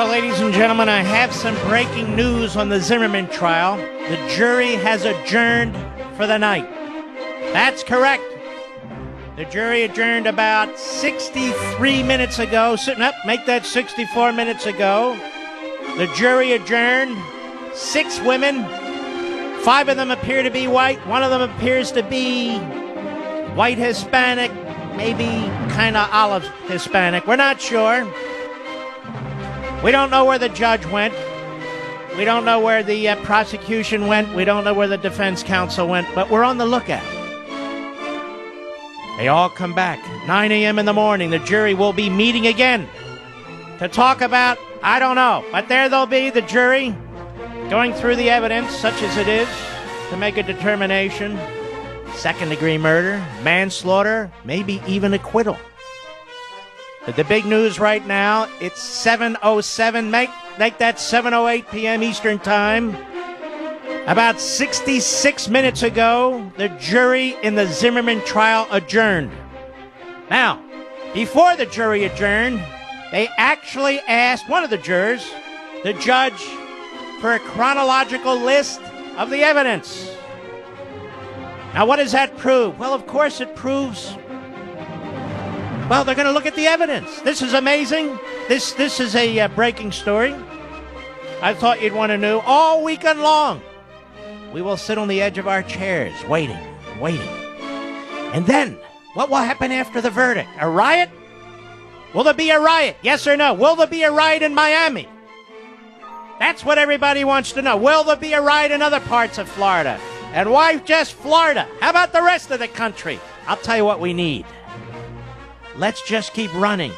ladies and gentlemen, I have some breaking news on the Zimmerman trial. The jury has adjourned for the night. That's correct. The jury adjourned about 63 minutes ago. Make that 64 minutes ago. The jury adjourned. 6 women. 5 of them appear to be white. 1 of them appears to be white Hispanic, maybe kind of olive Hispanic. We're not sure. We don't know where the judge went. We don't know where the prosecution went. We don't know where the defense counsel went, but we're on the lookout. They all come back. 9 a.m. in the morning, the jury will be meeting again to talk about, I don't know, but there they'll be, the jury, going through the evidence, such as it is, to make a determination. Second-degree murder, manslaughter, maybe even acquittal. But the big news right now, it's 7:07. Make that 7:08 p.m. Eastern Time. About 66 minutes ago, the jury in the Zimmerman trial adjourned. Now, before the jury adjourned, they actually asked one of the jurors, the judge, for a chronological list of the evidence. Now, what does that prove? Well, of course it proves, well, they're going to look at the evidence. This is amazing. This is a breaking story. I thought you'd want to know. All weekend long, we will sit on the edge of our chairs, waiting. And then, what will happen after the verdict? A riot? Will there be a riot? Yes or no? Will there be a riot in Miami? That's what everybody wants to know. Will there be a riot in other parts of Florida? And why just Florida? How about the rest of the country? I'll tell you what we need. Let's just keep running.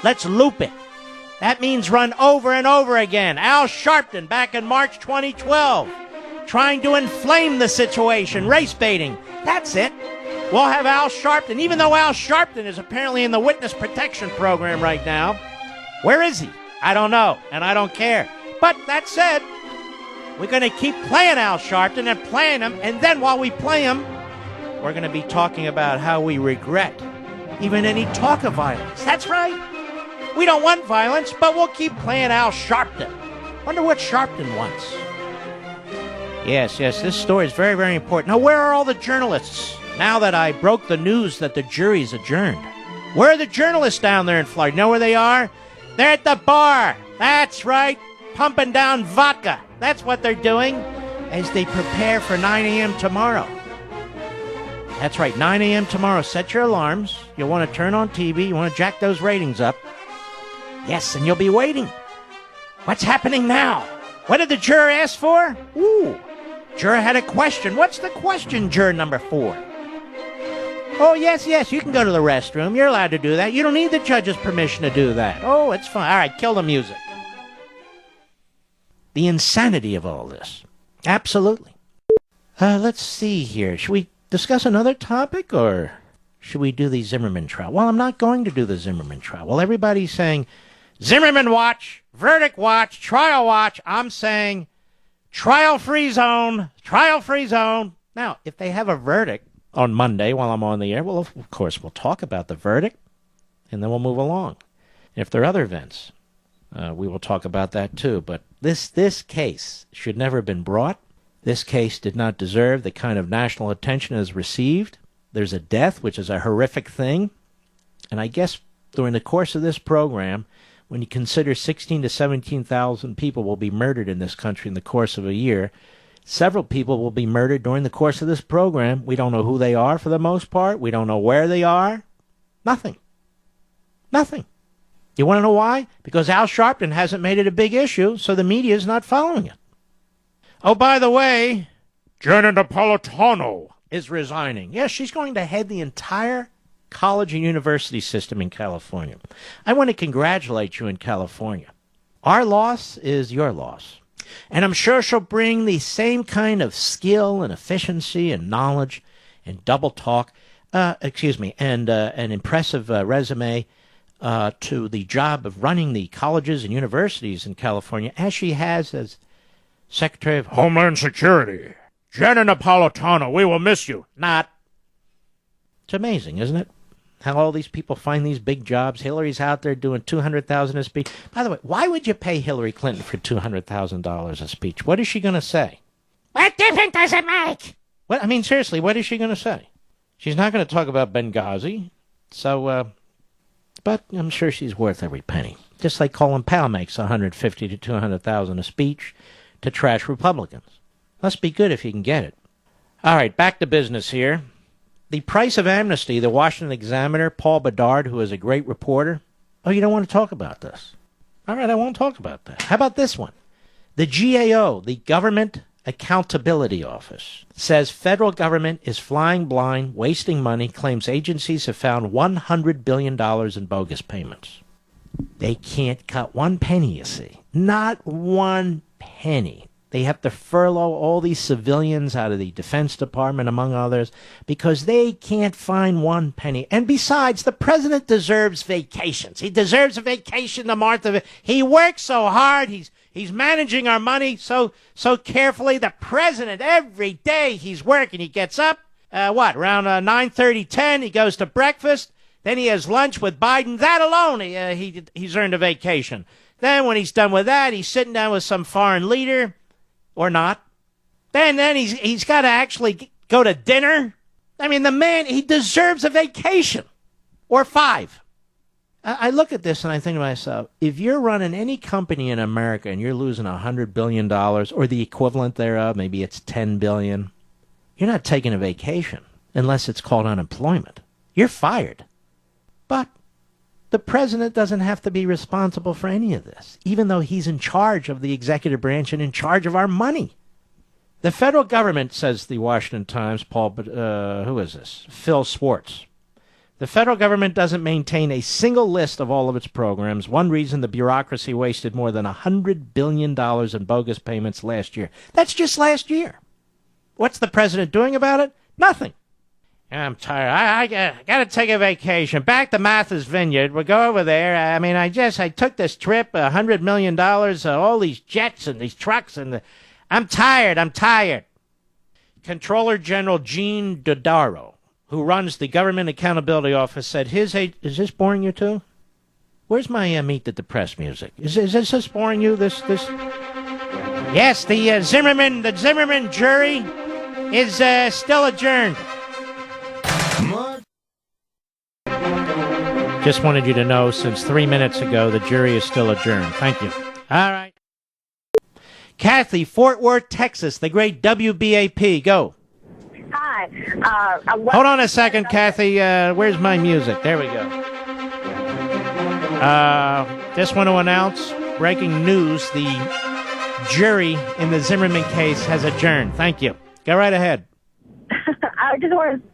Let's loop it. That means run over and over again. Al Sharpton, back in March 2012, trying to inflame the situation, race baiting. That's it. We'll have Al Sharpton, even though Al Sharpton is apparently in the witness protection program right now. Where is he? I don't know, and I don't care. But that said, we're going to keep playing Al Sharpton and playing him, and then while we play him, we're going to be talking about how we regret even any talk of violence. That's right. We don't want violence, but we'll keep playing Al Sharpton. Wonder what Sharpton wants. Yes, this story is very, very important. Now, where are all the journalists? Now that I broke the news that the jury's adjourned. Where are the journalists down there in Florida? You know where they are? They're at the bar. That's right. Pumping down vodka. That's what they're doing as they prepare for 9 a.m. tomorrow. That's right, 9 a.m. tomorrow. Set your alarms. You'll want to turn on TV. You want to jack those ratings up. Yes, and you'll be waiting. What's happening now? What did the juror ask for? Ooh, juror had a question. What's the question, juror number 4? Oh, yes, you can go to the restroom. You're allowed to do that. You don't need the judge's permission to do that. Oh, it's fine. All right, kill the music. The insanity of all this. Absolutely. Let's see here. Should we discuss another topic, or should we do the Zimmerman trial? Well, I'm not going to do the Zimmerman trial. Well, everybody's saying, Zimmerman watch, verdict watch, trial watch. I'm saying, trial-free zone, trial-free zone. Now, if they have a verdict on Monday while I'm on the air, well, of course, we'll talk about the verdict, and then we'll move along. If there are other events, we will talk about that too. But this case should never have been brought. This case did not deserve the kind of national attention it has received. There's a death, which is a horrific thing. And I guess during the course of this program, when you consider 16 to 17,000 people will be murdered in this country in the course of a year, several people will be murdered during the course of this program. We don't know who they are for the most part. We don't know where they are. Nothing. You want to know why? Because Al Sharpton hasn't made it a big issue, so the media is not following it. Oh, by the way, Jenna Napolitano is resigning. Yes, she's going to head the entire college and university system in California. I want to congratulate you in California. Our loss is your loss. And I'm sure she'll bring the same kind of skill and efficiency and knowledge and double talk, and an impressive resume to the job of running the colleges and universities in California as she has as Secretary of Homeland Security. Jenna Napolitano, we will miss you. Not. It's amazing, isn't it? How all these people find these big jobs. Hillary's out there doing $200,000 a speech. By the way, why would you pay Hillary Clinton for $200,000 a speech? What is she going to say? What difference does it make? What? I mean, seriously, what is she going to say? She's not going to talk about Benghazi. So, but I'm sure she's worth every penny. Just like Colin Powell makes $150,000 to $200,000 a speech to trash Republicans. Must be good if you can get it. All right, back to business here. The price of amnesty, the Washington Examiner, Paul Bedard, who is a great reporter. Oh, you don't want to talk about this? All right, I won't talk about that. How about this one? The GAO, the Government Accountability Office, says federal government is flying blind, wasting money, claims agencies have found $100 billion in bogus payments. They can't cut one penny, you see. Not one penny. They have to furlough all these civilians out of the Defense Department, among others, because they can't find one penny. And besides, the president deserves vacations. He deserves a vacation the month of it. He works so hard. He's managing our money so carefully. The president, every day he's working. He gets up, around 9:30, 10. He goes to breakfast. Then he has lunch with Biden. That alone, he's earned a vacation. Then when he's done with that, he's sitting down with some foreign leader. Or not. Then he's got to actually go to dinner. I mean, the man, he deserves a vacation. Or 5. I look at this and I think to myself, if you're running any company in America and you're losing $100 billion or the equivalent thereof, maybe it's $10 billion, you're not taking a vacation unless it's called unemployment. You're fired. But the president doesn't have to be responsible for any of this, even though he's in charge of the executive branch and in charge of our money. The federal government, says the Washington Times, who is this? Phil Swartz. The federal government doesn't maintain a single list of all of its programs. One reason the bureaucracy wasted more than $100 billion in bogus payments last year. That's just last year. What's the president doing about it? Nothing. I'm tired. I got to take a vacation. Back to Martha's Vineyard. We'll go over there. I mean, I took this trip, $100 million, all these jets and these trucks, and I'm tired. Comptroller General Gene Dodaro, who runs the Government Accountability Office, said is this boring you too? Where's my Meet the Depressed music? Is this boring you? This? Yes, the Zimmerman jury is still adjourned. Just wanted you to know, since 3 minutes ago, the jury is still adjourned. Thank you. All right. Kathy, Fort Worth, Texas, the great WBAP. Go. Hi. Hold on a second, Kathy. Where's my music? There we go. Just want to announce breaking news. The jury in the Zimmerman case has adjourned. Thank you. Go right ahead. I just want to